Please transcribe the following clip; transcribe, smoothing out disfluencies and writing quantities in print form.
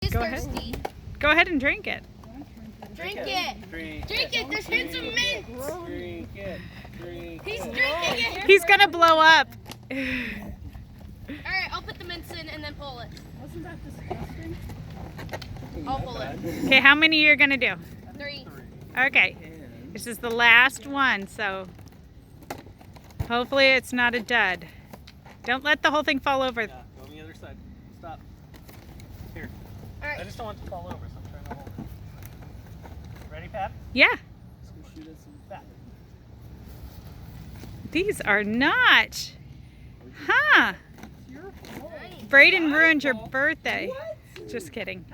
He's Go thirsty. ahead. Go ahead and drink it. Drink it. Drink it. There's hints of mint. Drink it. Drink He's it. drinking it. He's gonna blow up. All right, I'll put the mints in and then pull it. Wasn't that disgusting? I'll pull it. Okay, how many you're gonna do? 3. Okay, this is the last one, so hopefully it's not a dud. Don't let the whole thing fall over. Yeah, go on the other side. Stop. Here. All right. I just don't want it to fall over, so I'm trying to hold it. Ready, Pat? Yeah, Let's go shoot at some fat. these are not. Huh? It's your fault. Braden ruined your birthday. Just kidding.